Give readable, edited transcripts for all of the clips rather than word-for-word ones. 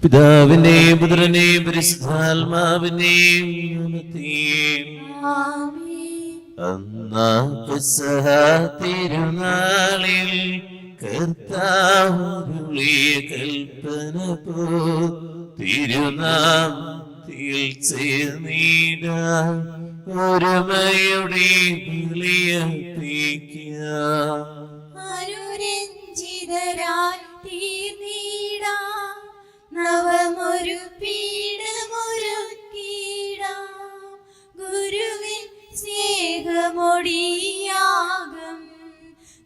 പിതാവിനെയും പുത്രനെയും പരിശുദ്ധാത്മാവിനെയും അന്നാ പെസഹ തിരുനാളിൽ കർത്താവരുളിയ കൽപ്പന പോ തിരുനാമത്തിൽ ചേർന്നിടാൻ ഒരുമയുടെ ബലിയർപ്പിക്കുക. അനുരഞ്ജിതരായി തീർന്നിടാം നവമൊരു പീഠമൊരുക്കിടാം ഗുരുവിൻ സ്നേഹമൊടിയാകം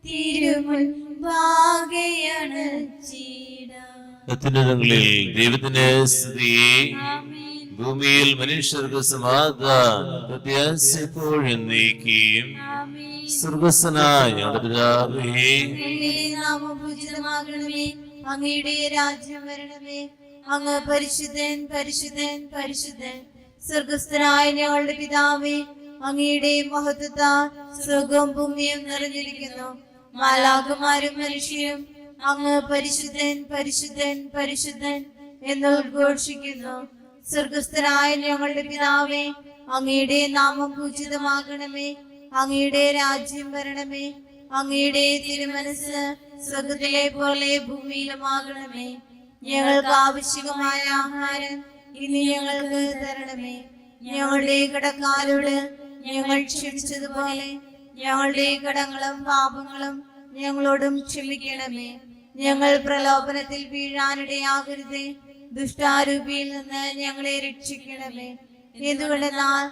തിരുമുൻപാകെയണച്ചിടാം. അത്യുന്നതങ്ങളിൽ ദൈവത്തിന്റെ സ്തുതി, ഭൂമിയിൽ മനുഷ്യർക്ക് സമാധാനം പ്രത്യാശപ്പോഴും നീക്കിയും. സ്വർഗ്ഗസ്ഥനായ ഞങ്ങളുടെ പിതാവേ, നാമം പൂജിതമാകണമേ, അങ്ങയുടെ രാജ്യം വരണമേ, അങ്ങ് പരിശുദ്ധൻ പരിശുദ്ധൻ പരിശുദ്ധൻ. സ്വർഗ്ഗസ്ഥനായ ഞങ്ങളുടെ പിതാവേ, അങ്ങയുടെ മഹത്വത്താൽ സ്വർഗ്ഗവും ഭൂമിയും നിറഞ്ഞിരിക്കുന്നു. മാലാഖമാരും മനുഷ്യരും അങ്ങ് പരിശുദ്ധൻ പരിശുദ്ധൻ പരിശുദ്ധൻ എന്ന് ഉദ്ഘോഷിക്കുന്നു. സ്വർഗ്ഗസ്ഥനായ ഞങ്ങളുടെ പിതാവേ, അങ്ങയുടെ നാമം പൂജിതമാകണമേ, അങ്ങയുടെ രാജ്യം വരണമേ, അങ്ങയുടെ തിരുമനസ് സ്വർഗ്ഗത്തിലെ പോലെ ഭൂമിയിലുമാകണമേ. ഞങ്ങൾക്ക് ആവശ്യമായ ആഹാരം ഇനി ഞങ്ങൾക്ക് തരണമേ. ഞങ്ങളുടെ കടക്കാരോട് ഞങ്ങൾ ക്ഷമിച്ചതുപോലെ ഞങ്ങളുടെ കടങ്ങളും പാപങ്ങളും ഞങ്ങളോടും ക്ഷമിക്കണമേ. ഞങ്ങൾ പ്രലോഭനത്തിൽ വീഴാനിടയാകരുതേ, ദുഷ്ടാരൂപിയിൽ നിന്ന് ഞങ്ങളെ രക്ഷിക്കണമേ. എന്തുകൊണ്ടെന്നാൽ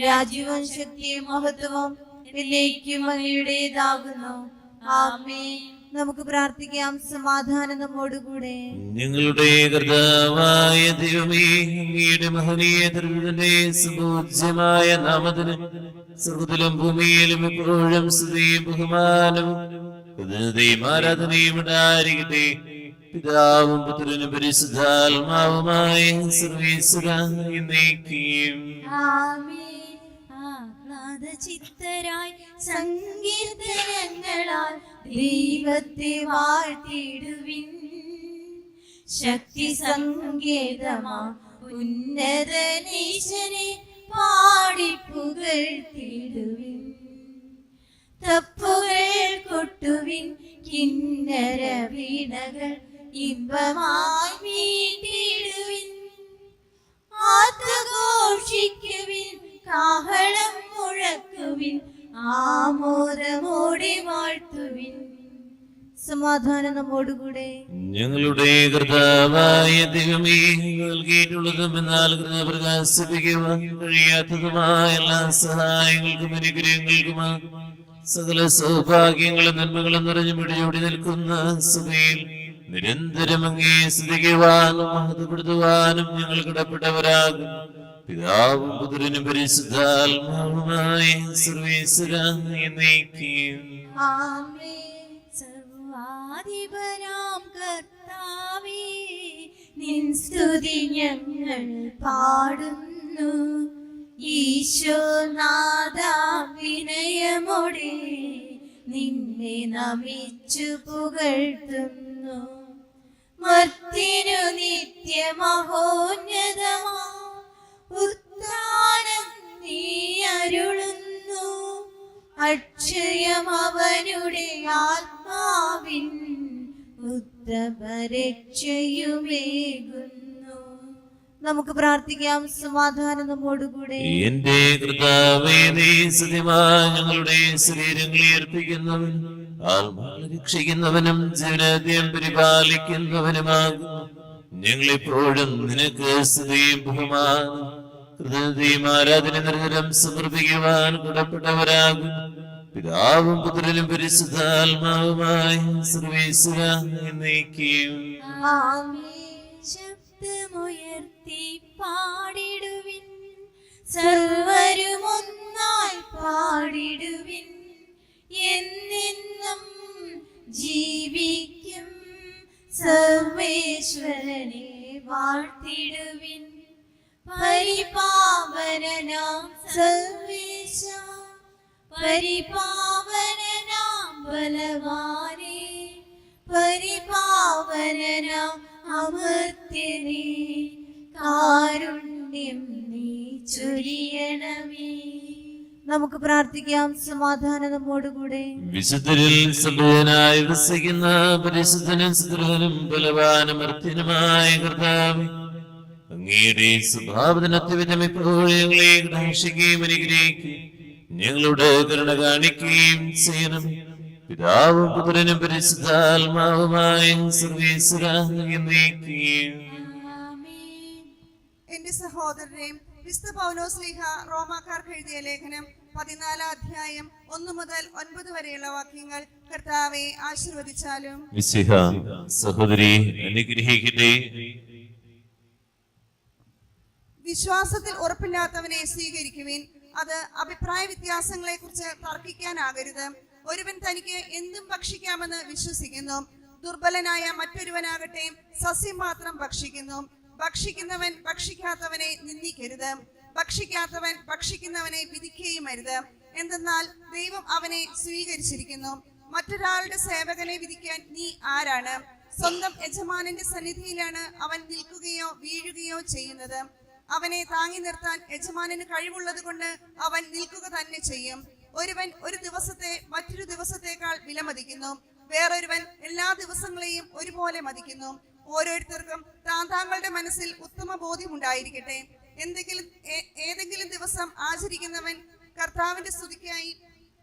രാജ്യവും ശക്തിയും മഹത്വവും എന്നേക്കും അങ്ങയുടേതാകുന്നു. ആമേൻ. നമുക്ക് പ്രാർത്ഥിക്കാം. സമാധാനം നമ്മോടുകൂടെ. ഞങ്ങളുടെ കർത്താവായ ദൈവമേ, അങ്ങയുടെ മഹനീയ തിരുവിന്റെ സുപൂജ്യമായ നാമത്തിന് സ്വർഗ്ഗത്തിലും ഭൂമിയിലും എപ്പോഴും സ്തുതിയും ബഹുമാനവും ആരാധനയും ഉണ്ടായിരിക്കട്ടെ. പിതാവും പുത്രനും പരിശുദ്ധാത്മാവുമായ സർവ്വേശ്വരായ എന്നേക്കും. ആമേൻ. ആഹ്ലാദചിത്തരായി സങ്കീർത്തനങ്ങളാൽ ദൈവത്തെ വാഴ്ത്തിടുവിൻ. ശക്തി സങ്കേതമാ ഉന്നതനീശനെ പാടിപ്പുകഴ്ത്തിടുവിൻ. തപ്പുകൾ കൊട്ടുവിൻ, കിന്നര വീണകൾ ഇമ്പമായി മീട്ടിടുവിൻ. ആർത്തുഘോഷിക്കുവിൻ, കാഹളം മുഴക്കുവിൻ, ആമോദമോടെ വാഴ്ത്തുവിൻ. സമാധാനം നമ്മോടുകൂടെ. ഞങ്ങളുടെ കർത്താവായ ദൈവമേ, നൽകിയിട്ടുള്ളതും എന്നാൽ പ്രകാശിപ്പിക്കുവാൻ കഴിയാത്തതുമായ എല്ലാ സഹായങ്ങൾക്കും അനുഗ്രഹങ്ങൾക്കുമാ സകല സൗഭാഗ്യങ്ങളും നന്മകളും നിറഞ്ഞു മിടിയോടി നിൽക്കുന്ന സഭയിൽ നിരന്തരം അങ്ങേ സ്തുതിക്കുവാനും മഹത്വപ്പെടുത്തുവാനും ഞങ്ങൾ കടപ്പെട്ടവരാകും. പിതാവും പുത്രനും പരിശുദ്ധാത്മാവുമായ സർവ്വേശ്വരായ എന്നേക്കും. ആമേൻ. സർവാധിപനാം കർത്താവേ, നിൻ സ്തുതി ഞങ്ങൾ പാടുന്നു. ഈശോനാഥ, വിനയമോടെ നിന്നെ നമിച്ചു പുകഴ്ത്തുന്നു. മർത്യനു നിത്യമഹോന്നതമാ ഉത്ഥാനം നീ അരുളുന്നു. അക്ഷയം അവനുടെ ആത്മാവിൻ ഉത്തമരക്ഷയുമേകുന്നു. നമുക്ക് പ്രാർത്ഥിക്കാം. സമാധാനം നമ്മോടുകൂടെ. എന്റെ കർത്താവേ, നീ സത്യമായി ഞങ്ങളുടെ ശരീരങ്ങളെ അർപ്പിക്കുന്നവൻ, ആത്മാക്കളെ രക്ഷിക്കുന്നവനും ജീവനാദ്യം പരിപാലിക്കുന്നവനുമാകും. ഞങ്ങളെപ്പോഴും നിനക്ക് സ്തുതിയും ബഹുമാനം കൃതജ്ഞതയും ആരാധന നിരന്തരം സമർപ്പിക്കുവാൻ കടപ്പെട്ടവരാകും. പിതാവും പുത്രനും പരിശുദ്ധാത്മാവുമായ സർവ്വേശ്വരായ എന്നേക്കും. ശബ്ദമുയർത്തി പാടിടുവിൻ, സർവരും ഒന്നായി പാടിടുവിൻ. എന്നെന്നും ജീവിക്കും സർവേശ്വരനെ വാഴ്ത്തിടുവിൻ. പരിപാവനനാം സർവേശ, പരിപാവനനാം ബലവാനേ, പരിപാവനനാം അമർത്യനേ. നമുക്ക് പ്രാർത്ഥിക്കാം. സമാധാനം നമ്മോടുകൂടെ. വിശുദ്ധരിൽ സമ്പന്നനായി വസിക്കുന്ന പരിശുദ്ധനും സുദൃഢനും ബലവാനും അർഥ്യനുമായ കർത്താവേ, അങ്ങയുടെ സ്വഭാവത്തിന് അത്യവിധം ഇപ്പോഴും ഞങ്ങളെ ഘോഷിക്കുകയും അനുഗ്രഹിക്കുകയും ഞങ്ങളുടെ കരുണ കാണിക്കുകയും ചെയ്യണം. പിതാവും പുത്രനും പരിശുദ്ധാത്മാവുമായ സർവേശ്വരാ എന്നേക്കും. എന്റെ സഹോദരനെ, വിശുദ്ധ പൗലോസ് ശ്ലീഹ റോമാക്കാർക്ക് എഴുതിയ ലേഖനം 14 അധ്യായം 1 മുതൽ 9 വരെയുള്ള വാക്യങ്ങൾ കർത്താവെ ആശീർവദിച്ചാലും. മിശിഹ സഹോദരി അനുഗ്രഹിക്കട്ടെ. വിശ്വാസത്തിൽ ഉറപ്പില്ലാത്തവനെ സ്വീകരിക്കുവിൻ. അത് അഭിപ്രായ വ്യത്യാസങ്ങളെ കുറിച്ച് തർക്കിക്കാനാകരുത്. ഒരുവൻ തനിക്ക് എന്തും ഭക്ഷിക്കാമെന്ന് വിശ്വസിക്കുന്നു. ദുർബലനായ മറ്റൊരുവനാകട്ടെ സസ്യം മാത്രം ഭക്ഷിക്കുന്നു. ഭക്ഷിക്കുന്നവൻ ഭക്ഷിക്കാത്തവനെ നിന്ദിക്കരുത്. ഭക്ഷിക്കാത്തവൻ ഭക്ഷിക്കുന്നവനെ വിധിക്കുകയും അരുത്. എന്തെന്നാൽ ദൈവം അവനെ സ്വീകരിച്ചിരിക്കുന്നു. മറ്റൊരാളുടെ സേവകനെ വിധിക്കാൻ നീ ആരാണ്? സ്വന്തം യജമാനന്റെ സന്നിധിയിലാണ് അവൻ നിൽക്കുകയോ വീഴുകയോ ചെയ്യുന്നത്. അവനെ താങ്ങി നിർത്താൻ യജമാനന് കഴിവുള്ളത് കൊണ്ട് അവൻ നിൽക്കുക തന്നെ ചെയ്യും. ഒരുവൻ ഒരു ദിവസത്തെ മറ്റൊരു ദിവസത്തേക്കാൾ വിലമതിക്കുന്നു. വേറൊരുവൻ എല്ലാ ദിവസങ്ങളെയും ഒരുപോലെ മതിക്കുന്നു. ഓരോരുത്തർക്കും താങ്കളുടെ മനസ്സിൽ ഉത്തമ ബോധ്യമുണ്ടായിരിക്കട്ടെ. ഏതെങ്കിലും ദിവസം ആചരിക്കുന്നവൻ കർത്താവിന്റെ സ്തുതിക്കായി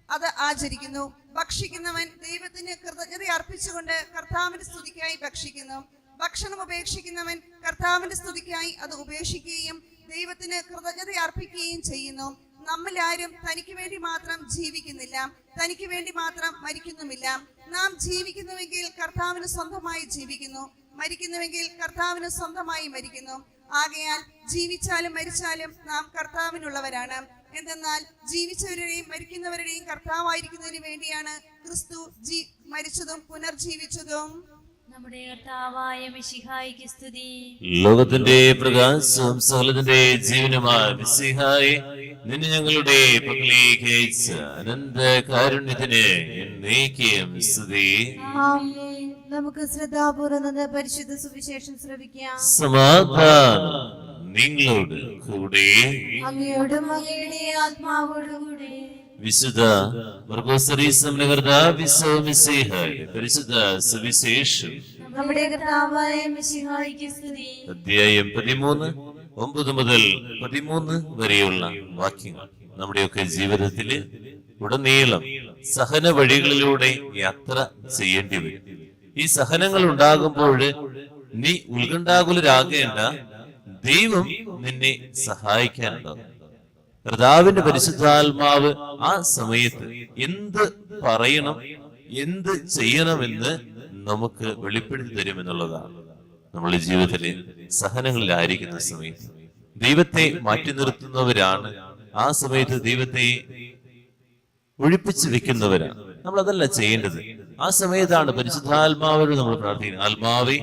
അത് ആചരിക്കുന്നു. ഭക്ഷിക്കുന്നവൻ ദൈവത്തിന് കൃതജ്ഞത അർപ്പിച്ചുകൊണ്ട് കർത്താവിന്റെ സ്തുതിക്കായി ഭക്ഷിക്കുന്നു. ഭക്ഷണം ഉപേക്ഷിക്കുന്നവൻ കർത്താവിന്റെ സ്തുതിക്കായി അത് ഉപേക്ഷിക്കുകയും ദൈവത്തിന് കൃതജ്ഞത അർപ്പിക്കുകയും ചെയ്യുന്നു. നമ്മിൽ ആരും തനിക്ക് വേണ്ടി മാത്രം ജീവിക്കുന്നില്ല, തനിക്ക് വേണ്ടി മാത്രം മരിക്കുന്നുമില്ല. നാം ജീവിക്കുന്നുവെങ്കിൽ കർത്താവിന് സ്വന്തമായി ജീവിക്കുന്നു, മരിക്കുന്നുവെങ്കിൽ കർത്താവിന് സ്വന്തമായി മരിക്കുന്നു. ആകയാൽ ജീവിച്ചാലും മരിച്ചാലും നാം കർത്താവിനുള്ളവരാണ്. എന്തെന്നാൽ ജീവിച്ചവരുടെയും മരിക്കുന്നവരുടെയും കർത്താവായിരിക്കുന്നതിന് വേണ്ടിയാണ് ക്രിസ്തു മരിച്ചതും പുനർജീവിച്ചതും. നമ്മുടെ കർത്താവായ മിശിഹായിക്ക് സ്തുതി. ലോകത്തിന്റെ പ്രകാശവും സകലത്തിന്റെ ജീവനുമായ മിശിഹായെ, നിന്നെ ഞങ്ങളുടെ പക്കലേക്ക് അയച്ച അനന്ത കാരുണ്യത്തിന് എന്നേക്കും സ്തുതി. ആമേൻ. നമുക്ക് ശ്രദ്ധാപൂർവ്വം നിന്ന് പരിശുദ്ധ സുവിശേഷം ശ്രവിക്കാം. സമാധാനം നിങ്ങളോട് കൂടെ. അങ്ങയോടും അങ്ങയുടെ ആത്മാവോടും കൂടെ. വിശുദ്ധ പരിശുദ്ധ സുവിശേഷം നമ്മുടെ കർത്താവായ മിശിഹായിക്ക് സ്തുതി. അധ്യായം 13 9 മുതൽ 13 വരെയുള്ള വാക്യങ്ങൾ നമ്മുടെയൊക്കെ ജീവിതത്തില് ഉടനീളം സഹന വഴികളിലൂടെ യാത്ര ചെയ്യേണ്ടി വരും. ഈ സഹനങ്ങൾ ഉണ്ടാകുമ്പോൾ നീ ഉത്കണ്ഠാകുലരാകേണ്ട, ദൈവം നിന്നെ സഹായിക്കാനുണ്ടാകും. കർത്താവിന്റെ പരിശുദ്ധാത്മാവ് ആ സമയത്ത് എന്ത് പറയണം, എന്ത് ചെയ്യണമെന്ന് നമുക്ക് വെളിപ്പെടുത്തി തരുമെന്നുള്ളതാണ്. നമ്മളുടെ ജീവിതത്തിലെ സഹനങ്ങളിലായിരിക്കുന്ന സമയത്ത് ദൈവത്തെ മാറ്റി നിർത്തുന്നവരാണ്, ആ സമയത്ത് ദൈവത്തെ ഒഴിപ്പിച്ചു വെക്കുന്നവരാണ്. നമ്മൾ അതല്ല ചെയ്യേണ്ടത്. ആ സമയത്താണ് പരിശുദ്ധാത്മാവോട് നമ്മൾ പ്രാർത്ഥിക്കുന്നത്, ആത്മാവേ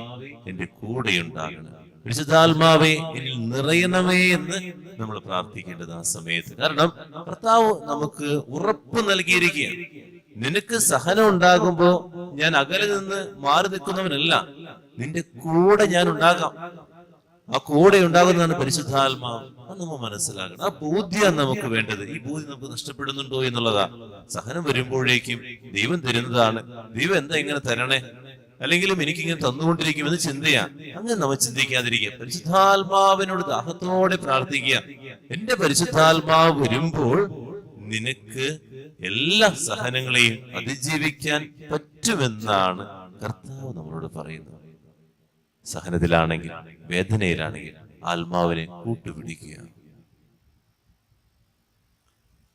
എന്റെ കൂടെ ഉണ്ടാകണം, പരിശുദ്ധാത്മാവേ എന്നിൽ നിറയണമേ എന്ന് നമ്മൾ പ്രാർത്ഥിക്കേണ്ടത് ആ സമയത്ത്. കാരണം കർത്താവ് നമുക്ക് ഉറപ്പ് നൽകിയിരിക്കുകയാണ്. നിനക്ക് സഹനം ഉണ്ടാകുമ്പോ ഞാൻ അകലെ നിന്ന് മാറി നിൽക്കുന്നവനല്ല, നിന്റെ കൂടെ ഞാൻ ഉണ്ടാകാം. ആ കൂടെ ഉണ്ടാകുന്നതാണ് പരിശുദ്ധാത്മാവ്. അത് നമ്മൾ മനസ്സിലാക്കണം. ആ ബോധ്യം നമുക്ക് വേണ്ടത്. ഈ ബോധ്യം നമുക്ക് നഷ്ടപ്പെടുന്നുണ്ടോ എന്നുള്ളതാ. സഹനം വരുമ്പോഴേക്കും ദൈവം തരുന്നതാണ്. ദൈവം എന്താ ഇങ്ങനെ തരണേ, അല്ലെങ്കിലും എനിക്കിങ്ങനെ തന്നുകൊണ്ടിരിക്കുമെന്ന് ചിന്തയാ. അങ്ങനെ നമ്മൾ ചിന്തിക്കാതിരിക്കുക. പരിശുദ്ധാത്മാവിനോട് ദാഹത്തോടെ പ്രാർത്ഥിക്കുക. എന്റെ പരിശുദ്ധാത്മാവ് വരുമ്പോൾ നിനക്ക് എല്ലാ സഹനങ്ങളെയും അതിജീവിക്കാൻ പറ്റുമെന്നാണ് കർത്താവ് നമ്മളോട് പറയുന്നത്. സഹനത്തിലാണെങ്കിൽ, വേദനയിലാണെങ്കിൽ ആത്മാവിനെ കൂട്ടുപിടിക്കുക.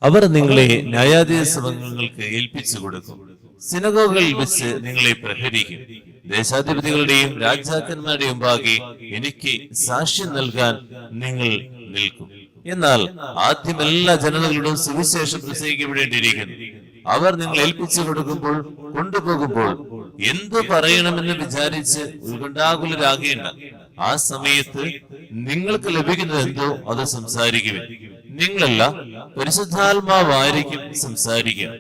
അവർ നിങ്ങളെ ന്യായാധീശങ്ങൾക്ക് ഏൽപ്പിച്ചു കൊടുക്കും. സിനഗോഗുകളിൽ വെച്ച് നിങ്ങളെ പ്രഹരിക്കും. ദേശാധിപതികളുടെയും രാജാക്കന്മാരുടെയും മുമ്പാകെ എനിക്ക് സാക്ഷ്യം നൽകാൻ നിങ്ങൾ നിൽക്കും. എന്നാൽ ആദ്യം എല്ലാ ജനതകളുടെ സുവിശേഷം പ്രസംഗിക്കപ്പെടേണ്ടിയിരിക്കുന്നു. അവർ നിങ്ങൾ ഏൽപ്പിച്ചു കൊടുക്കുമ്പോൾ, കൊണ്ടുപോകുമ്പോൾ എന്തു പറയണമെന്ന് വിചാരിച്ച് ഉത്കണ്ഠാകുലരാകേണ്ട. ആ സമയത്ത് നിങ്ങൾക്ക് ലഭിക്കുന്നത് എന്തോ അത് സംസാരിക്കുവിൻ. നിങ്ങളല്ല, പരിശുദ്ധാത്മാവായിരിക്കും സംസാരിക്കുക.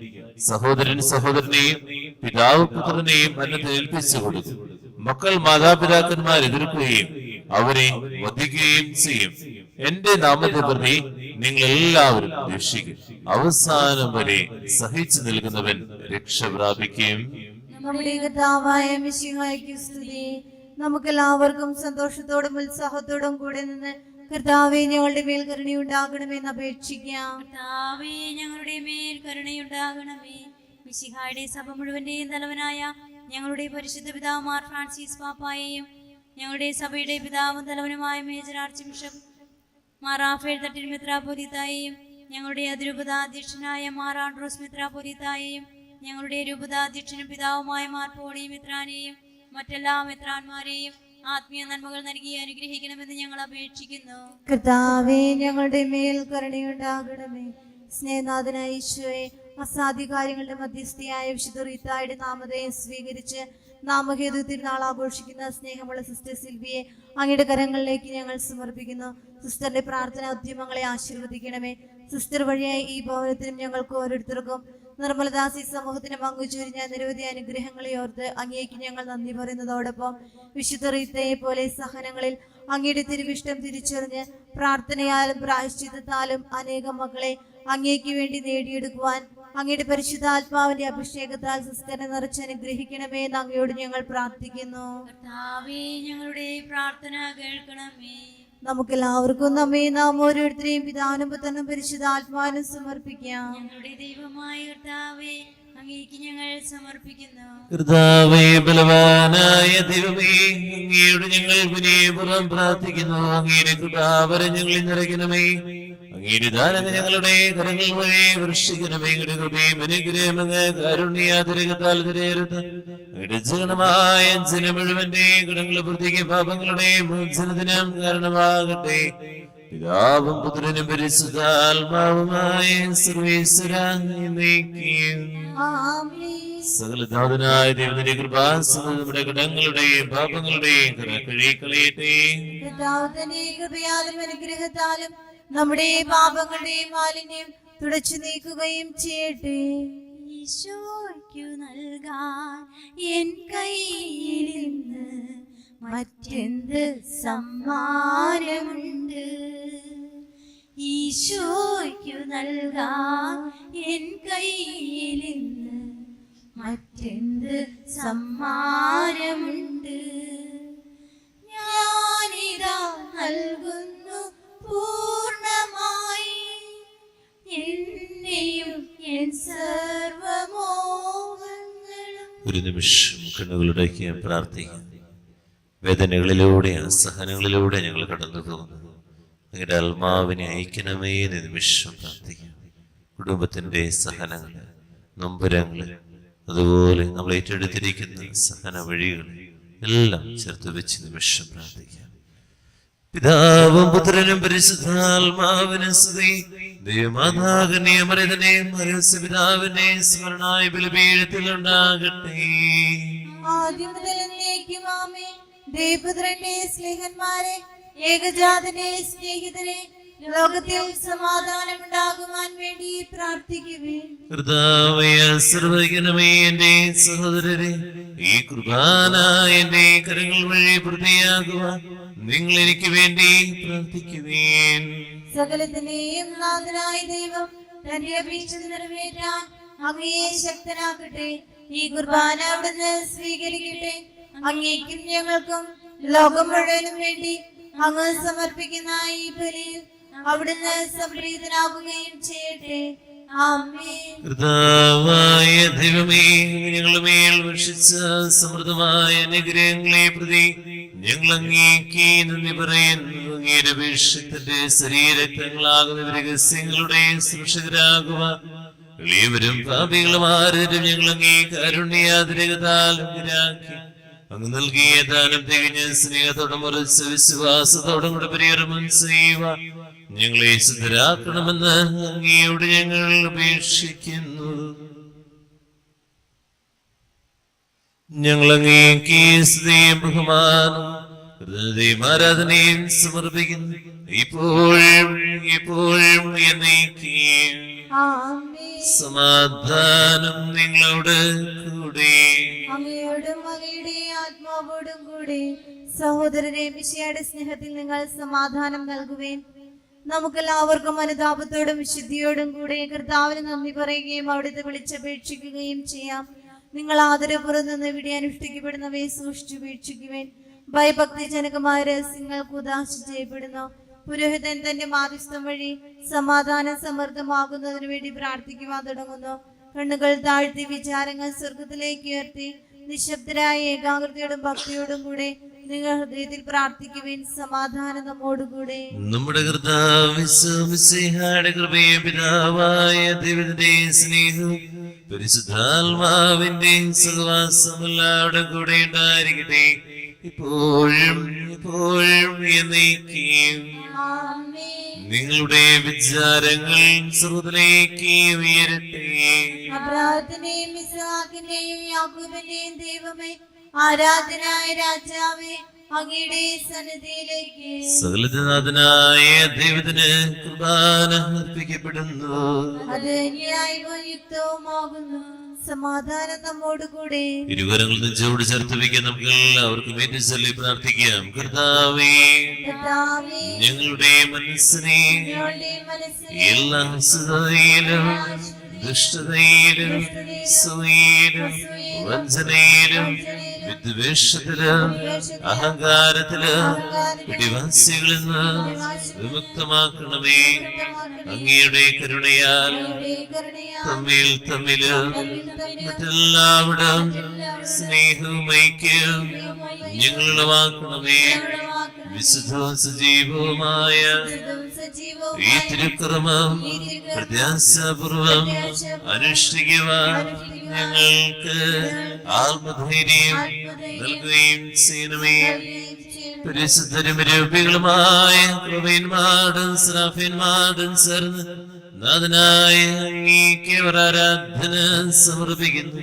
സഹോദരൻ സഹോദരനെയും പിതാവ് പുത്രനെയും അന്നത്തെ ഏൽപ്പിച്ചു കൊടുക്കും. മക്കൾ മാതാപിതാക്കന്മാർ എതിർക്കുകയും അവരെ വധിക്കുകയും ചെയ്യും. എന്റെ നാമത്തെ പ്രതി നിങ്ങൾ എല്ലാവരും രക്ഷിക്കും. അവസാനം വരെ സഹിച്ചു നിൽക്കുന്നവൻ രക്ഷ പ്രാപിക്കുകയും. നമ്മുടെ കർത്താവായ മിശിഹായ്ക്ക് സ്തുതി. നമുക്കെല്ലാവർക്കും സന്തോഷത്തോടും ഉത്സാഹത്തോടും കൂടെ നിന്ന് കർത്താവേ ഞങ്ങളുടെ മേൽ കരുണയുണ്ടാകണമെന്ന് അപേക്ഷിക്കാം. കർത്താവേ ഞങ്ങളുടെ മേൽ കരുണയുണ്ടാകണമേ. മിശിഹായുടെ സഭ മുഴുവന്റെയും തലവനായ ഞങ്ങളുടെ പരിശുദ്ധ പിതാവ് മാർ ഫ്രാൻസിസ് പാപ്പായെയും ഞങ്ങളുടെ സഭയുടെ പിതാവും തലവനുമായ major archbishop Mar Raphael Thattil മെത്രാപ്പൊലീത്തായെയും ഞങ്ങളുടെ അതിരൂപതാധ്യക്ഷനായ മാർ ആൻഡ്രോസ് മെത്രാപ്പൊലീത്തായെയും ഞങ്ങളുടെ രൂപതാധ്യക്ഷനും പിതാവുമായ മാർ പോളി മെത്രാനെയും മറ്റെല്ലാ മെത്രാന്മാരെയും ആത്മീയ നന്മകൾ നൽകി അനുഗ്രഹിക്കണമെന്ന് ഞങ്ങൾ അപേക്ഷിക്കുന്നു. കർത്താവേ ഞങ്ങളുടെ മേൽ കരുണയുണ്ടാകണമേ. സ്നേഹനാഥനായ ഈശോയെ, അസാധ്യ കാര്യങ്ങളുടെ മധ്യസ്ഥയായ വിശുദ്ധ റീത്തായുടെ നാമധേയം സ്വീകരിച്ച് നാമഹേതു തിരുനാൾ ആഘോഷിക്കുന്ന സ്നേഹമുള്ള സിസ്റ്റർ സിൽവിയെ അങ്ങയുടെ കരങ്ങളിലേക്ക് ഞങ്ങൾ സമർപ്പിക്കുന്നു. സിസ്റ്ററിന്റെ പ്രാർത്ഥന ഉദ്യമങ്ങളെ ആശീർവദിക്കണമേ. സിസ്റ്റർ വഴിയായി ഈ ഭവനത്തിനും ഞങ്ങൾക്ക് ഓരോരുത്തർക്കും നിർമ്മലദാസി സമൂഹത്തിന് പങ്കുചേരുന്ന നിരവധി അനുഗ്രഹങ്ങളെ ഓർത്ത് അങ്ങേക്ക് ഞങ്ങൾ നന്ദി പറയുന്നതോടൊപ്പം വിശുദ്ധ റീത്തയെ പോലെ സഹനങ്ങളിൽ അങ്ങയുടെ തിരുവിഷ്ടം തിരിച്ചറിഞ്ഞ് പ്രാർത്ഥനയാലും പ്രായശ്ചിത്തത്താലും അനേകം മക്കളെ അങ്ങേക്ക് വേണ്ടി നേടിയെടുക്കുവാൻ അങ്ങയുടെ പരിശുദ്ധാത്മാവിന്റെ അഭിഷേകത്താൽ സിസ്റ്ററിനെ നിറച്ച് അനുഗ്രഹിക്കണമേ എന്ന് അങ്ങയോട് ഞങ്ങൾ പ്രാർത്ഥിക്കുന്നു. കർത്താവേ ഞങ്ങളുടെ പ്രാർത്ഥന കേൾക്കണമേ. നമുക്കെല്ലാവർക്കും നമ്മെ നാം ഓരോരുത്തരെയും പിതാവിനും പുത്രനും പരിശുദ്ധാത്മാവിനും സമർപ്പിക്കാം. ഞങ്ങളുടെ ദൈവമായ കർത്താവേ അങ്ങേക്ക് ഞങ്ങൾ സമർപ്പിക്കുന്നു. കർത്താവേ, ബലവാനായ ദൈവമേ, അങ്ങയോട് ഞങ്ങൾ വിനയപൂർവ്വം പ്രാർത്ഥിക്കുന്നു. അങ്ങയുടെ കൃപാവരം ഞങ്ങളിൽ നിറയ്ക്കണമേ. അങ്ങയുടെ ദാനങ്ങൾ ഞങ്ങളുടെ കരങ്ങൾ വഴി വർഷിക്കണമേ. അങ്ങയുടെ കൃപയും അനുഗ്രഹം അങ്ങ് കാരുണ്യാതിരകത്താൽ തിരയരുത്. അങ്ങയുടെ ജനമായ ജനം മുഴുവന്റെ കടങ്ങളുടെ വൃത്തിക്ക് പാപങ്ങളുടെ മോചനത്തിനും കാരണമാകട്ടെ. പിതാവും പുത്രനും പരിശുദ്ധാത്മാവുമായ സർവേശ്വരാ സകലനാഥനായ ദൈവത്തിന്റെ കൃപാസനം നമ്മുടെ കടങ്ങളുടെയും പാപങ്ങളുടെയും കഴുകിക്കളയട്ടെ. കൃപയാലും അനുഗ്രഹത്താലും നമ്മുടെ പാപങ്ങളുടെയും മാലിന്യം തുടച്ചു നീക്കുകയും ചെയ്യട്ടെ. ഈശോയ്ക്കു നൽകാൻ എൻ കയ്യിലിന്ന് മറ്റെന്ത് സമ്മാനമുണ്ട്? ഈശോയ്ക്കു നൽകാൻ എൻ കയ്യിലിന്ന് മറ്റെന്ത് സമ്മാനമുണ്ട്? ഞാനിതാ നൽകുന്നു പൂർണ്ണമായി എന്നെയും എൻ സർവമോഹങ്ങളും. ഒരു നിമിഷം കണ്ണുകളുടേക്ക് പ്രാർത്ഥിക്കാം. വേദനകളിലൂടെയാണ് സഹനങ്ങളിലൂടെ ഞങ്ങൾ കടന്നു പോകുന്നത്. അങ്ങയുടെ ആത്മാവിനെ അയക്കണമേ എന്ന് നിമിഷം പ്രാർത്ഥിക്കാം. കുടുംബത്തിന്റെ സഹനങ്ങൾ, നൊമ്പരങ്ങൾ, അതുപോലെ നമ്മൾ ഏറ്റെടുത്തിരിക്കുന്ന സഹന വഴികൾ എല്ലാം ചേർത്ത് വെച്ച് നിമിഷം പ്രാർത്ഥിക്കാം. പിതാവും പുത്രനും പരിശുദ്ധാത്മാവിനും സ്തുതി. ദൈവമാതാകന്യമറിതനെ പിതാവിനെ സ്മരണായ ബലിപീഠത്തിൽ ഉണ്ടാകട്ടെ. ആദ്യം മുതൽ എന്നേക്കും ആമേൻ. ദൈവപുത്രന്റെ സ്നേഹന്മാരെ, ഏകജാതന്റെ സ്നേഹിതരെ, ലോകത്തിൽ സമാധാനം ഉണ്ടാകുവാൻ വേണ്ടി പ്രാർത്ഥിക്കുവേൻ. കർത്താവേ, സർവ്വജ്ഞനമേ, എന്റെ സഹോദരരെ, ഈ കുർബാന എന്റെ കരങ്ങൾ വഴി പൂർത്തിയാകുവാൻ നിങ്ങൾ എനിക്ക് വേണ്ടി പ്രാർത്ഥിക്കുവേൻ. സകലത്തിന്റെയും നാഥനായ ദൈവം തന്റെ അപേക്ഷ നിറവേറ്റാൻ അങ്ങയെ ശക്തനാക്കട്ടെ. ഈ കുർബാന അവിടുന്ന് സ്വീകരിക്കട്ടെ. അങ്ങേക്കും ഞങ്ങൾക്കും ലോകം മുഴുവനും വേണ്ടി അങ്ങ് സമർപ്പിക്കുന്ന ഈ ബലിയിൽ അവിടുന്ന് സംപ്രീതനാകുകയും ചെയ്യട്ടെ. ആമേൻ. കർത്താവായ ദൈവമേ, ഞങ്ങളുടെ മേൽ വർഷിച്ച സമൃദ്ധമായ അനുഗ്രഹങ്ങളെ പ്രതി ഞങ്ങൾ അങ്ങേക്ക് നന്ദി പറയുന്നു. അങ്ങയുടെ അപേക്ഷത്തിന്റെ ശരീരക്തങ്ങളാകുന്ന രഹസ്യങ്ങളുടെ സൃഷ്ടികരാകുവാൻ എളിയവരും പാപികളും ആരും ഞങ്ങൾ അങ്ങേ കാരുണ്യാതിരകത്താൽ ഉണ്ടാക്കി. അങ്ങ് നൽകിയ ദാനം തികഞ്ഞ സ്നേഹത്തോടെ മുറിച്ച വിശ്വാസത്തോടും കൂടെ പരികർമ്മം ചെയ്യുവാൻ ഞങ്ങളെ സിദ്ധരാക്കണമെന്ന് അങ്ങയോട് ഞങ്ങൾ അപേക്ഷിക്കുന്നു. ഞങ്ങൾ അങ്ങേക്ക് സ്തുതിയും ബഹുമാനം ആരാധനയും സമർപ്പിക്കുന്നു, ഇപ്പോഴും എപ്പോഴും എന്നേക്കും. സമാധാനം നിങ്ങളോട് കൂടെ. അങ്ങയോടും അങ്ങയുടെ ആത്മാവോടും കൂടെ. സഹോദരരെ, മിശിഹായുടെ സ്നേഹത്തിൽ നിങ്ങൾ സമാധാനം നൽകുവേൻ. നമുക്കെല്ലാവർക്കും അനുതാപത്തോടും വിശുദ്ധിയോടും കൂടെ കർത്താവിന് നന്ദി പറയുകയും അവിടുത്തെ വിളിച്ചപേക്ഷിക്കുകയും ചെയ്യാം. നിങ്ങൾ ആദരപുറം നിന്ന് ഇവിടെ അനുഷ്ഠിക്കപ്പെടുന്നവയെ സൂക്ഷിച്ചുപേക്ഷിക്കുവേൻ. ഭയഭക്തിജനകമായ രഹസ്യങ്ങൾക്ക് ഉദാശ ചെയ്യപ്പെടുന്നു. പുരോഹിതൻ തന്റെ മാധ്യസ്ഥം വഴി സമാധാനം സമൃദ്ധമാകുന്നതിനു വേണ്ടി പ്രാർത്ഥിക്കുവാൻ തുടങ്ങുന്നു. കണ്ണുകൾ താഴ്ത്തി വിചാരങ്ങൾ സ്വർഗത്തിലേക്ക് ഉയർത്തി നിശബ്ദരായ ഏകാഗ്രതയോടും ഭക്തിയോടും കൂടെ നിങ്ങൾ ഹൃദയത്തിൽ പ്രാർത്ഥിക്കുവിൻ. സമാധാനം നമ്മോടുകൂടെ. നമ്മുടെ കർത്താവിന്റെ കൃപയെ പിതാവായ ദൈവത്തിന്റെ സ്നേഹവും പരിശുദ്ധാത്മാവിന്റെ സഹവാസം എല്ലാവരുടെ കൂടെ ഉണ്ടായിരിക്കട്ടെ, ഇപ്പോഴും എപ്പോഴും എന്നേക്കും. നിങ്ങളുടെ വിചാരങ്ങൾ സ്വർഗ്ഗത്തിലേക്ക് ഉയരട്ടെ. അബ്രാഹത്തിന്റെയും ഇസ്ഹാക്കിന്റെയും യാക്കോബിന്റെയും ദൈവമേ, ആരാധനായ രാജാവേ, അങ്ങയുടെ സന്നിധിയിലേക്ക് സകലനാഥനായ ദൈവത്തിന് കുർബാന അർപ്പിക്കപ്പെടുന്നു. അത് ന്യായവും യുക്തവുമാകുന്നു. സമാധാനം നമ്മോടുകൂടെ. ഇരുകരങ്ങൾ നെഞ്ചോട് ചേർത്ത് വയ്ക്കാൻ നമുക്ക് എല്ലാവർക്കും വേണ്ടി ചൊല്ലി പ്രാർത്ഥിക്കാം. കർത്താവേ, ഞങ്ങളുടെ മനസ്സിനെ എല്ലാ അസുഖതയിലും ദുഷ്ടതയിലും സൂയിലും വഞ്ചനയിലും വിദ്വേഷത്തിലും അഹങ്കാരത്തിലും പിടിവാസികളിൽ നിന്ന് വിമുക്തമാക്കണമേ. അങ്ങയുടെ കരുണയാൽ തമ്മിൽ തമ്മില് മറ്റെല്ലാവിടും സ്നേഹവും ഐക്യവും ഞങ്ങളുടെ വാക്കണമേ. വിശുദ്ധവും സജീവവുമായ ഈ തിരുക്രമം പ്രത്യാശാപൂർവം അനുഷ്ഠിക്കുവാൻ ഞങ്ങൾക്ക് ആത്മധൈര്യം നൽകുകയും ചെയ്യണമേ. പരിശുദ്ധരും രൂപികളുമായ കൃപന്മാരും സ്രാഫന്മാരും ചേർന്ന് നാഥനായ അങ്ങേക്ക് ആരാധന സമർപ്പിക്കുന്നു.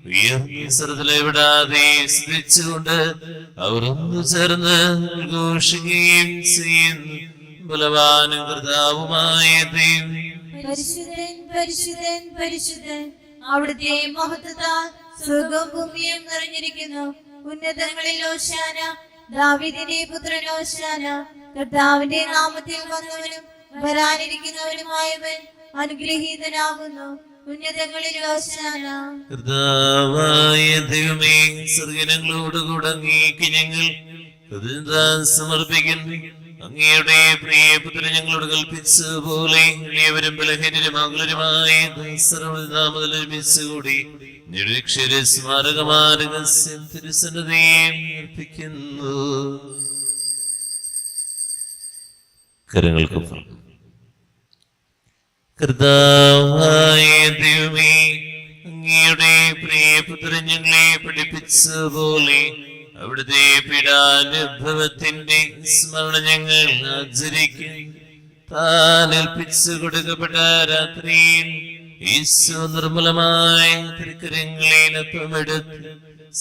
ഉയർന്ന വിടാതെ സ്തുതിച്ചുകൊണ്ട് അവർ ഒന്നു ചേർന്ന് ഘോഷിക്കുകയും ചെയ്യുന്നു. ബലവാനും കർത്താവുമായ ദൈവം, പരിശുദ്ധൻ പരിശുദ്ധൻ പരിശുദ്ധൻ, അവിടുത്തെ മഹത്വത്താൽ സ്വർഗ്ഗവും ഭൂമിയും നിറഞ്ഞിരിക്കുന്നു. ഉന്നതങ്ങളിൽ ഓശാന, ദാവീദിന്റെ പുത്രൻ ഓശാന. കർത്താവിന്റെ നാമത്തിൽ വന്നവനും വരാനിരിക്കുന്നവനുമായവൻ അനുഗ്രഹീതനാകുന്നു. ഉന്നതങ്ങളിൽ ഓശാന. കർത്താവായ ദൈവമേ, സ്വർഗ്ഗങ്ങളോടുകൂടെ അങ്ങേക്ക് ഞങ്ങൾ സമർപ്പിക്കുന്നു. അങ്ങയുടെ പ്രിയപുത്രൻ ഞങ്ങളോട് കൽപ്പിച്ച പോലെ എളിയവരും ബലഹീനരും ആകുലരുമായ നാമത്തിൽ ഒരുമിച്ചുകൂടി നിരക്ഷര സ്മാരകമാരഹസ്യം തിരുസന്നതയും അർപ്പിക്കുന്നു. കരങ്ങൾക്ക് കർത്താവായ ദൈവമേ, അങ്ങയുടെ പ്രിയപുത്രൻ ഞങ്ങളെ പഠിപ്പിച്ച പോലെ അവിടുത്തെ പീഡാനുഭവത്തിന്റെ സ്മരണ ഞങ്ങൾ ആചരിക്കും. താൻ ഏൽപ്പിച്ചു കൊടുക്കപ്പെട്ട രാത്രിയിൽ ഈശോ നിർമ്മലമായ തിരുക്കരങ്ങളിലൊപ്പമെടുത്ത്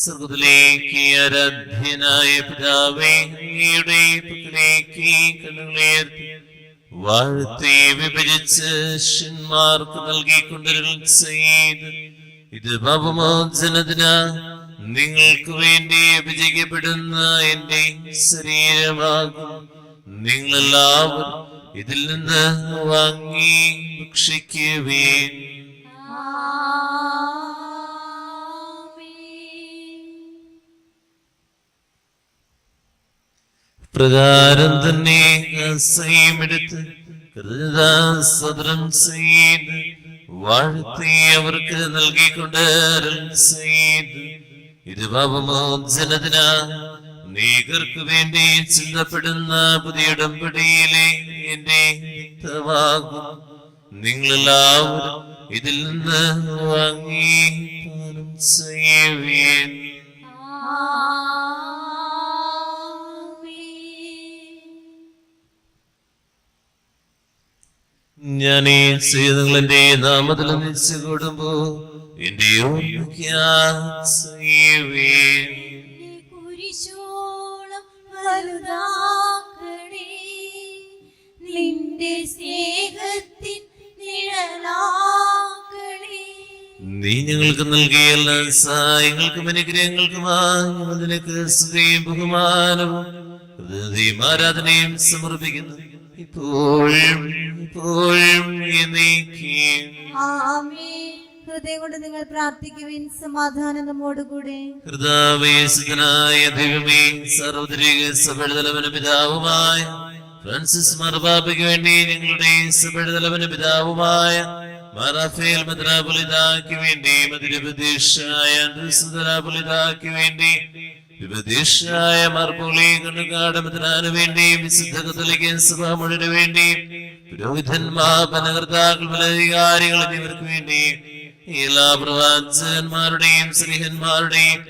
സ്വർഗ്ഗത്തിലേക്ക് ആരാധ്യനായ പിതാവേ, അങ്ങയുടെ പക്കലേക്ക് കണ്ണുകളേർത്തി വാഴ്ത്തി വിഭജിച്ച് ശിഷ്യന്മാർക്ക് നൽകിക്കൊണ്ടിരുന്ന ചെയ്ത്, ഇത് പാപമോചനത്തിനാ നിങ്ങൾക്ക് വേണ്ടി വിഭജിക്കപ്പെടുന്ന എന്റെ ശരീരമാകും. നിങ്ങളെല്ലാവരും ഇതിൽ നിന്ന് വാങ്ങി ഭക്ഷിക്കുവേൻ. പ്രകാരം തന്നെ കസയുമെടുത്ത് കൃതാസദരം ചെയ്ത് വാഴ്ത്തി അവർക്ക് നൽകിക്കൊണ്ട് ചെയ്ത്, ഇത് പാപമോചനത്തിനാ നീകർക്ക് വേണ്ടി ചിന്തപ്പെടുന്ന പുതിയ ഉടമ്പടിയിലെ എന്റെ രക്തമാകും. നിങ്ങളെല്ലാവരും ഇതിൽ നിന്ന് വാങ്ങി പാനം ചെയ്യുവേൻ. ഞാൻ ഈ ചെയ്തങ്ങൾ എന്റെ നാമത്തിൽ ഒന്നിച്ചു കൂടുമ്പോ എന്റെ കുരിശോളം വലുതാക്കണേ, നിന്റെ സ്നേഹത്തിൻ നിഴലാക്കണേ. നീ ഞങ്ങൾക്ക് നൽകിയ എല്ലാ സഹായങ്ങൾക്കും അനുഗ്രഹങ്ങൾക്കുമായി നിനക്ക് സ്തുതിയും ബഹുമാനവും ആരാധനയും സമർപ്പിക്കുന്നു. ഇപ്പോഴും എപ്പോഴും എന്നേക്കും. ആമേൻ. ഹൃദയം കൊണ്ട് നിങ്ങൾ പ്രാർത്ഥിക്കുവിൻ. സമാധാനം നമ്മോടുകൂടെ. ഹൃദാവേശനായ ദൈവമേ, സാർവത്രിക സഭയുടെ തലവനും പിതാവുമായ ഫ്രാൻസിസ് മാർപ്പാപ്പയ്ക്ക് വേണ്ടി ഞങ്ങളുടെ സഭയുടെ തലവനും പിതാവുമായ മാറാഫേൽ മെത്രാപ്പൊലീത്തായ്ക്ക് വേണ്ടി മധുരപ്രതീക്ഷായ മെത്രാപ്പൊലീത്തായ്ക്ക് വേണ്ടി വിപദേശായ മാർപ്പോളി കണ്ണുകാട് മെത്രാന് വേണ്ടി വിശുദ്ധ കത്തോലിക്ക സഭ മുഴുവന് വേണ്ടി പുരോഹിതന്മാർ ഭരണകർത്താക്കൾ മേലധികാരികൾ എന്നിവർക്ക് വേണ്ടി എല്ലാ പ്രവാചകന്മാരുടെയും സ്ത്രീഹന്മാരുടെയും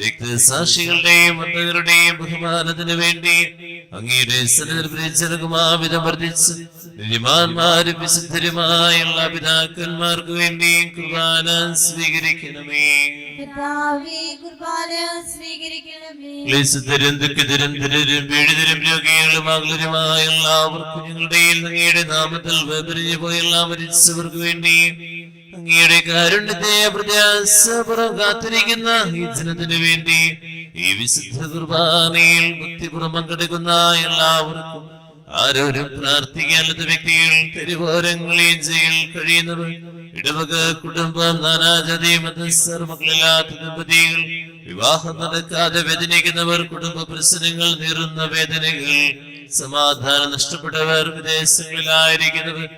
രക്തസാക്ഷികളുടെയും മതങ്ങളുടെയും ബഹുമാനത്തിന് വേണ്ടി അങ്ങയുടെ സന്നിധിമാവിധം വർദ്ധിച്ച് നീതിമാന്മാരും വിശുദ്ധരുമായ എല്ലാ പിതാക്കന്മാർക്ക് വേണ്ടിയും കുർബാന സ്വീകരിക്കണമേ. പിതാവേ, കുർബാന സ്വീകരിക്കണമേ. ക്ലേശതരും ദുഃഖിതരും ദരിദ്രരും പീഡിതരും രോഗികളും അകലരുമായ എല്ലാവർക്കും ഞങ്ങളുടെ അങ്ങയുടെ നാമത്തിൽ വേർപിരിഞ്ഞു പോയ എല്ലാ മരിച്ചവർക്ക് വേണ്ടിയും അങ്ങയുടെ കാരുണ്യത്തെ പ്രത്യാശപുറം കാത്തിരിക്കുന്ന ഈ ജനത്തിനു വേണ്ടി ഈ വിശുദ്ധ കുർബാനയിൽ ഭക്തിപുറം പങ്കെടുക്കുന്ന എല്ലാവർക്കും ആരോരും പ്രാർത്ഥിക്കാത്ത വ്യക്തികൾ, തെരുവോരങ്ങളിൽ ജയിൽ കഴിയുന്നവർ, ഇടവക കുടുംബം, നാനാജാതി മതസ്ഥർ, മക്കളില്ലാത്ത ദമ്പതികൾ, വിവാഹം നടക്കാതെ വേദനിക്കുന്നവർ, കുടുംബ പ്രശ്നങ്ങൾ നേരുന്ന വേദനകൾ, സമാധാനം നഷ്ടപ്പെട്ടവർ, വിദേശങ്ങളിലായിരിക്കുന്നവർ,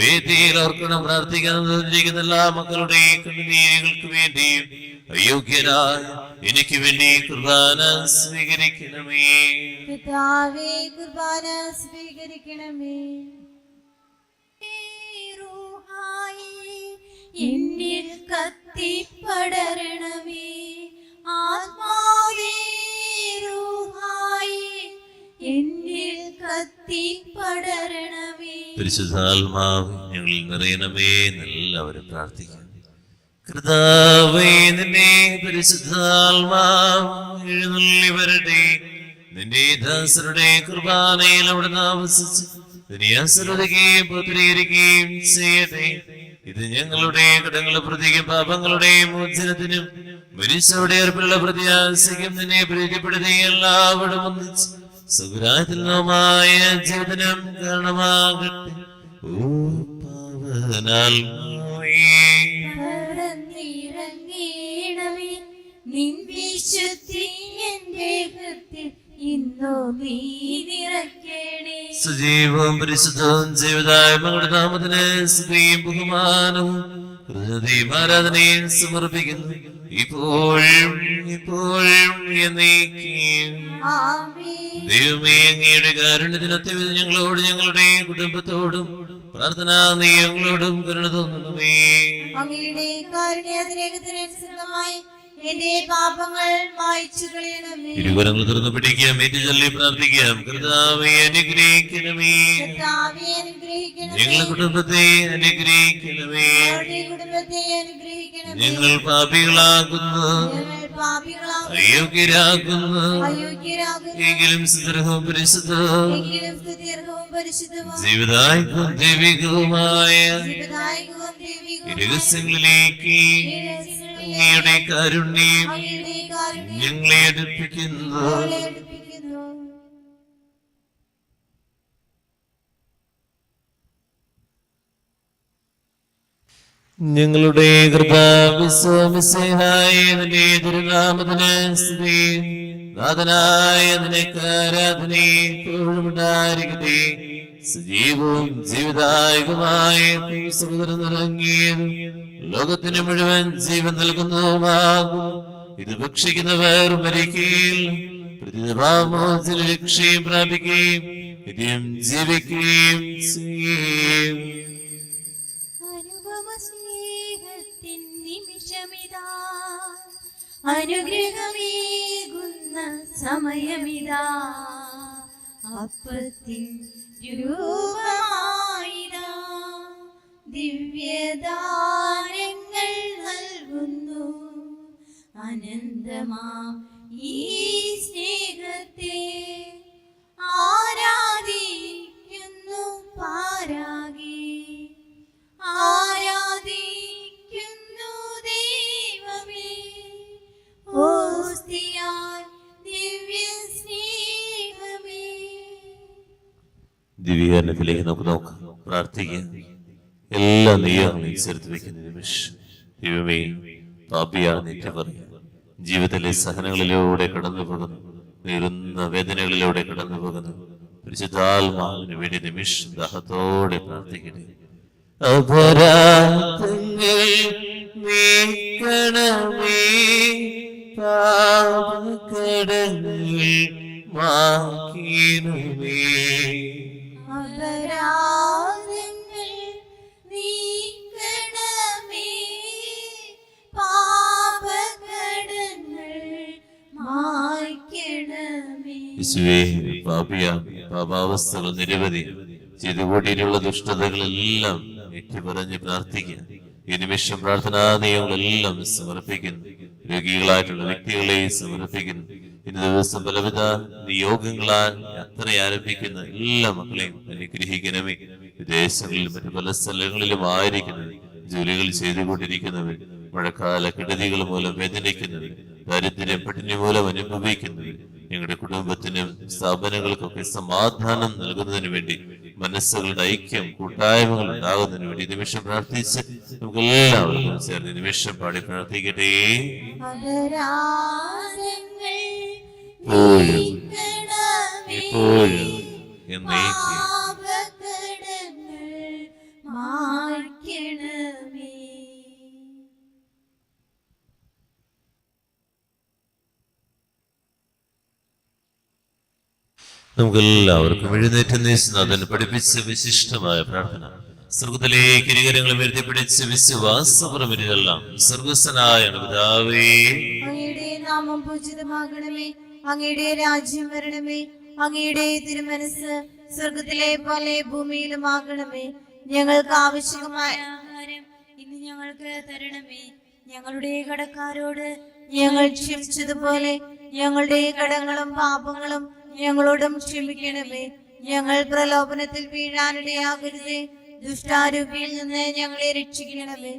വേദിയിൽ ഓർക്കണം പ്രാർത്ഥിക്കുന്ന എല്ലാ മക്കളുടെ കണ്ണുനീരുകൾക്ക് വേണ്ടിയും അയോഗ്യരായ എനിക്ക് വേണ്ടി കുർബാന സ്വീകരിക്കണമേ. പിതാവേ, കുർബാന സ്വീകരിക്കണമേ. എന്നിൽ കത്തിപ്പടരണമേ. ആത്മാവേ റൂഹായി എന്നിൽ കത്തിപ്പടരണമേ. പരിശുദ്ധാത്മാവേ ഞങ്ങളിൽ നിറയണമേ. എല്ലാവരും പ്രാർത്ഥിക്കാം. കർത്താവേ, നിന്നെ പരിശുദ്ധാത്മാവ് എഴുന്നള്ളി വരട്ടെ. നിന്റെ ദാസരുടെ കുർബാനയിൽ അവിടുന്ന് ആവസിച്ച് ദുനിയാസൃതിക്കുകയും പുത്രീകരിക്കുകയും ചെയ്യട്ടെ. ഇത് ഞങ്ങളുടെ കടങ്ങളുടെ പ്രതിക്കും പാപങ്ങളുടെ മോചനത്തിനും മരിച്ചവരുടെ ഏർപ്പിലുള്ള പ്രത്യാശയ്ക്കും നിന്നെ പ്രീതിപ്പെടുത്തി എല്ലാവരും ഒന്നിച്ച് സുഖരാജമായ ജീവിതം കാരണമാകട്ടെ. ഓ പാവനാത്മാവേ, പറന്നിറങ്ങണമേ. നിൻ വിശുദ്ധി എന്റെ ഹൃദയത്തിൽ ഇന്നോ നീ നിറയ്ക്കണേ. സജീവവും പരിശുദ്ധവും ജീവിതായ മകളുടെ നാമത്തിന് സ്തുതിയും ബഹുമാനവും ഹൃദയവും ആരാധനയും സമർപ്പിക്കുന്നു, ഇപ്പോഴും എപ്പോഴും എന്നേക്കും. ആമേൻ. ദൈവമേ, അങ്ങയുടെ കാരുണ്യത്തിനൊത്തവിധം ഞങ്ങളോട് ഞങ്ങളുടെ കുടുംബത്തോടും പ്രാർത്ഥനാ നീ ഞങ്ങളോടും കരുണ തോന്നണമേ. അങ്ങയുടെ കാരുണ്യാതിരേകത്തിനനുസൃതമായി എന്റെ പാപങ്ങൾ മായ്ച്ചു കളയണമേ. ഇരുവരങ്ങൾ തുറന്നു പിടിക്കാം, ഏറ്റുചൊല്ലി പ്രാർത്ഥിക്കാം. കർത്താവേ, അനുഗ്രഹിക്കണമേ. കർത്താവേ, അനുഗ്രഹിക്കണമേ. ഞങ്ങളുടെ കുടുംബത്തെ അനുഗ്രഹിക്കണമേ. ഞങ്ങളുടെ കുടുംബത്തെ അനുഗ്രഹിക്കണമേ. ഞങ്ങൾ പാപികളാകുന്നു, ഞങ്ങൾ പാപികളാകുന്നു, അയോഗ്യരാകുന്നു. അയോഗ്യരാകുന്നു. എങ്കിലും സുദൃഢവും പരിശുദ്ധവും എങ്കിലും സ്തുത്യർഹവും പരിശുദ്ധവും ജീവിതായിക്കും ദൈവികവുമായ ജീവദായകവും ദൈവികവും രഹസ്യങ്ങളിലേക്ക് അങ്ങയുടെ കാരുണ്യം അങ്ങയുടെ കാരുണ്യം ഞങ്ങളെ അടുപ്പിക്കുന്നു. ഞങ്ങളെ അടുപ്പിക്കുന്നു. ഞങ്ങളുടെ കൃപാവിശ്വാമിസഹായ നിന്റെ തിരുനാമത്തിന് സ്തുതി. നാഥനായ നിനക്ക് ആരാധനയും എപ്പോഴും ഉണ്ടായിരിക്കട്ടെ. സജീവവും ജീവിതായകമായ സഹോദരൻ നിറങ്ങിയതും ലോകത്തിന് മുഴുവൻ ജീവൻ നൽകുന്നതുമാകും. ഇത് ഭക്ഷിക്കുന്നവർ മരിക്കുകയും പ്രതിഭാമോചന രക്ഷയും പ്രാപിക്കുകയും നിത്യം ജീവിക്കുകയും ചെയ്യും. അനുപമ സ്നേഹത്തിൻ നിമിഷമിതാ, അനുഗ്രഹമേകുന്ന സമയമിതാ. അപ്പത്തിൻ രൂപമായിതാ, ദിവ്യദാനങ്ങൾ നൽകുന്നു. അനന്തമാം ഈ സ്നേഹത്തെ ആരാധിക്കുന്നു പാരാകെ. ആരാധിക്കുന്നു ദൈവമേ. ഓസ്തിയാൽ ദിവ്യ സ്നേഹമേ. ദിവ്യകാരണത്തിലേക്ക് നമുക്ക് നോക്കാം, പ്രാർത്ഥിക്കാം. എല്ലാ നിയമങ്ങളെയും ചേർത്ത് വെക്കുന്ന നിമിഷം ദൈവമേ, പാപിയാണെന്ന് ഏറ്റുപറയുക. ജീവിതത്തിലെ സഹനങ്ങളിലൂടെ കടന്നു പോകുന്നു, നേരുന്ന വേദനകളിലൂടെ കടന്നു പോകുന്നു. പരിശുദ്ധാത്മാവിന് വേണ്ടി നിമിഷം ദാഹത്തോടെ പ്രാർത്ഥിക്കട്ടെ. അപരാധങ്ങൾ നീക്കണമേ, പാപകടങ്ങൾ മാക്കണമേ. അപരാധങ്ങൾ നീക്കണമേ, പാപകടങ്ങൾ മായ്ക്കണമേ. യേശുവേ, പാപാവസ്ഥകൾ നിരവധി ചെയ്തു കൂട്ടിയിട്ടുള്ള ദുഷ്ടതകളെല്ലാം ഏറ്റുപറഞ്ഞ് പ്രാർത്ഥിക്കുക. ഈ നിമിഷം പ്രാർത്ഥനാ നിയമങ്ങളെല്ലാം സമർപ്പിക്കുന്നു. രോഗികളായിട്ടുള്ള വ്യക്തികളെ സമർപ്പിക്കുന്നു. ഇന്ന് ദിവസം പലവിധ നിയോഗങ്ങളാൽ യാത്ര ആരംഭിക്കുന്ന എല്ലാ മക്കളെയും അനുഗ്രഹിക്കണമേ. വിദേശങ്ങളിലും മറ്റു പല സ്ഥലങ്ങളിലും ആയിരിക്കുന്നവർ, ജോലികൾ ചെയ്തുകൊണ്ടിരിക്കുന്നവർ, മഴക്കാല കെടുതികൾ മൂലം വേദനിക്കുന്നവർ, ദാരിദ്ര്യം പട്ടിണി മൂലം അനുഭവിക്കുന്നവർ, ഞങ്ങളുടെ കുടുംബത്തിനും സ്ഥാപനങ്ങൾക്കൊക്കെ സമാധാനം നൽകുന്നതിന് വേണ്ടി മനസ്സുകളുടെ ഐക്യം, കൂട്ടായ്മകൾ ഉണ്ടാകുന്നതിന് വേണ്ടി നിമിഷം പ്രാർത്ഥിച്ച് നമുക്ക് എല്ലാവർക്കും ചേർന്ന് നിമിഷം പാടി പ്രാർത്ഥിക്കട്ടെ. എപ്പോഴും എപ്പോഴും എന്നേക്കും നമുക്കെല്ലാവർക്കും എഴുന്നേറ്റ് നാഥൻ പഠിപ്പിച്ച വിശിഷ്ടമായ പ്രാർത്ഥന. സ്വർഗത്തിലേക്ക് ഇരുകരങ്ങൾ ഉയർത്തിപ്പിടിച്ച് വിശ്വാസപരമെല്ലാം സ്വർഗസ്ഥനായ പിതാവേ, അങ്ങയുടെ നാമം പൂജിതമാകണമേ, അങ്ങയുടെ രാജ്യം വരണമേ, അങ്ങയുടെ തിരുമനസ് സ്വർഗത്തിലെ പോലെ ഭൂമിയിലുമാകണമേ. ഞങ്ങൾക്ക് ആവശ്യമായ ആഹാരം ഇന്ന് ഞങ്ങൾക്ക് തരണമേ. ഞങ്ങളുടെ കടക്കാരോട് ഞങ്ങൾ ക്ഷമിച്ചതുപോലെ ഞങ്ങളുടെ കടങ്ങളും പാപങ്ങളും ഞങ്ങളോടും ക്ഷമിക്കണമേ. ഞങ്ങൾ പ്രലോഭനത്തിൽ വീഴാനിടയാകരുതേ, ദുഷ്ടാരൂപിയിൽ നിന്ന് ഞങ്ങളെ രക്ഷിക്കണമേ.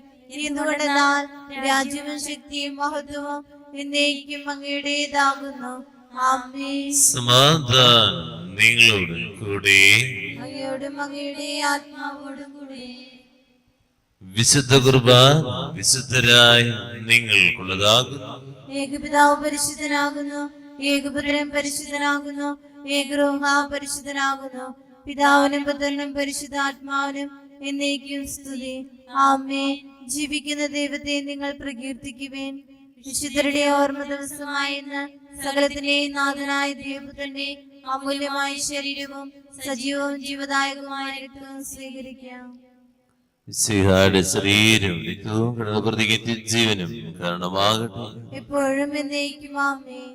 എന്തുകൊണ്ടെന്നാൽ രാജ്യവും ശക്തിയും മഹത്വവും എന്നേക്കും അങ്ങയുടേതാകുന്നു. ആമേൻ. സമാധാനം നിങ്ങളോട് കൂടെ. അങ്ങയോടും അങ്ങയുടെ ആത്മാവോടും കൂടെ. വിശുദ്ധ കുർബാന വിശുദ്ധരായ നിങ്ങൾക്കുള്ളതാകുന്നു. ഏകപിതാവ് പരിശുദ്ധനാകുന്നു, ഏകപുത്രൻ പരിശുദ്ധനാകുന്നു, ഏകരൂഹ പരിശുദ്ധനാകുന്നു. പിതാവിനും പുത്രനും പരിശുദ്ധാത്മാവിനും എന്നേക്കും സ്തുതി. ആമേൻ. ജീവിക്കുന്ന ദൈവത്തെ നിങ്ങൾ പ്രകീർത്തിക്കുവേൻ. വിശുദ്ധരുടെ ഓർമ്മ ദിവസമായ ഇന്ന് സകലത്തിന്റെയും നാഥനായ ദൈവപുത്രന്റെ അമൂല്യമായ ശരീരവും സജീവവും ജീവദായകവുമായ രക്തവും സ്വീകരിക്കാം. ശരീരം ജീവനും കാരണമാകട്ടെ, എപ്പോഴും എന്നേക്കും. ആമേൻ.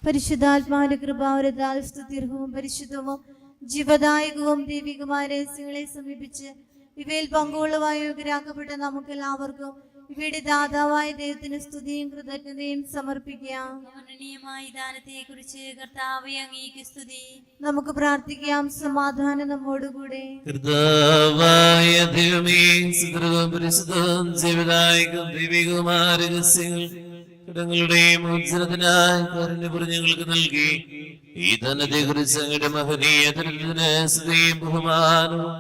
പരിശുദ്ധാത്മാവിന്റെ കൃപാവരത്താൽ സ്തുത്യർഹവും പരിശുദ്ധവും ജീവദായകവും ദൈവികമായ രഹസ്യങ്ങളെ സമീപിച്ച് ഇവയിൽ പങ്കുകൊള്ളുവാൻ യോഗ്യരാക്കപ്പെട്ട നമുക്കെല്ലാവർക്കും ഇവയുടെ ദാതാവായ ദൈവത്തിന് സ്തുതിയും കൃതജ്ഞതയും സമർപ്പിക്കാം. ദാനത്തെ കുറിച്ച് കർത്താവേ അങ്ങേക്ക് സ്തുതി. നമുക്ക് പ്രാർത്ഥിക്കാം. സമാധാനം നമ്മോടുകൂടെ. കർത്താവായ ദൈവമേ, സുദൃഢവും പരിശുദ്ധവും ജീവദായകവും ദൈവികവുമായ രഹസ്യങ്ങൾ കടങ്ങളുടെ മോചനത്തിനായി കാരുണ്യപൂർവ്വം ഞങ്ങൾക്ക് നൽകി. ഈ ധനത്തെ കുറിച്ച് അങ്ങയുടെ മഹനീയ ദരിദ്രത്തിന് സ്തുതിയും ബഹുമാനവും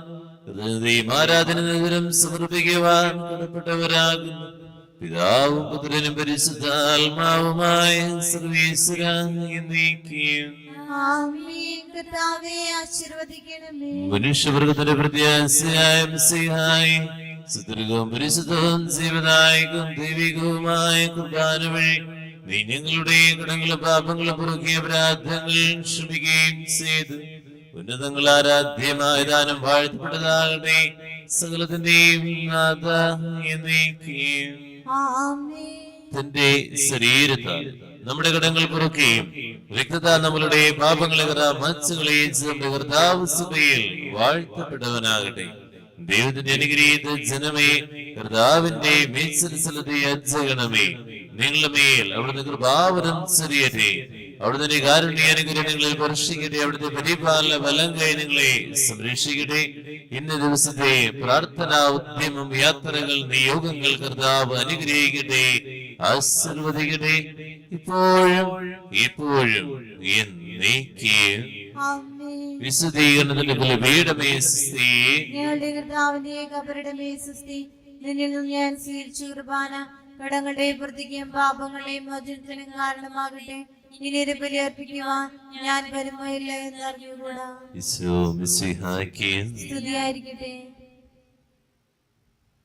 ആരാധനയും സമർപ്പിക്കുവാൻ കടപ്പെട്ടവരാകുന്നു. പിതാവും പുത്രനും പരിശുദ്ധാത്മാവുമായ സർവീശ്വരൻ. മനുഷ്യവർഗത്തിന്റെ പ്രത്യാശയായ മിശിഹായി സുദൃഢവും പരിശുദ്ധവും ജീവദായകവും ദൈവികവുമായ കുർബാന വഴി നീ ഞങ്ങളുടെ കടങ്ങളും പാപങ്ങളും പുറക്കിയ പ്രാർത്ഥനകൾ ക്ഷമിക്കുകയും ചെയ്തു. ഉന്നതങ്ങൾ ആരാധ്യമായ ദാനം വാഴ്ത്തപ്പെട്ടതാകട്ടെ. സകലത്തിന്റെയും നാഥ എന്നേക്കും. തന്റെ ശരീരത്താൽ നമ്മുടെ കടങ്ങൾ പുറക്കുകയും രക്തത്താൽ നമ്മളുടെ പാപങ്ങളെ മത്സ്യങ്ങളെയും കർത്താവ് സഭയിൽ വാഴ്ത്തപ്പെട്ടവനാകട്ടെ. ദൈവത്തിന്റെ അനുഗ്രഹീത ജനമേ, കർത്താവിന്റെ മേൽസലത്തെ അജഗണമേ, നിങ്ങളുടെ മേൽ അവിടുന്ന് കൃപാവരം ചൊരിയട്ടെ. അവിടുത്തെ കാരുണ്യ അനുഗ്രഹങ്ങളിൽ സ്പർശിക്കട്ടെ. അവിടുത്തെ പരിപാലന ബലം കൈ നിങ്ങളെ സംരക്ഷിക്കട്ടെ. ഇന്ന ദിവസത്തെ പ്രാർത്ഥനാ ഉദ്യമം, യാത്രകൾ, നിയോഗങ്ങൾ കർത്താവ് അനുഗ്രഹിക്കട്ടെ. ആശീർവദിക്കട്ടെ ഇപ്പോഴും എപ്പോഴും എന്നേക്കും. ആമേൻ. വിശുദ്ധീകരണത്തിന്റെ ബലിപീഠമേ സ്തുതി. ഞങ്ങളുടെ കർത്താവിന്റെ കബറിടമേ സ്തുതി. നിന്നിൽ നിന്ന് ഞാൻ സ്വീകരിച്ച കുർബാന കടങ്ങളുടെ പ്രതിക്കും പാപങ്ങളുടെയും മോചനത്തിനും കാരണമാകട്ടെ. ഇനി ഒരു ബലി അർപ്പിക്കുവാൻ ഞാൻ വരുമോ ഇല്ല എന്ന് അറിഞ്ഞുകൂടാ. ഈശോ മിശിഹായ്ക്ക് സ്തുതിയായിരിക്കട്ടെ.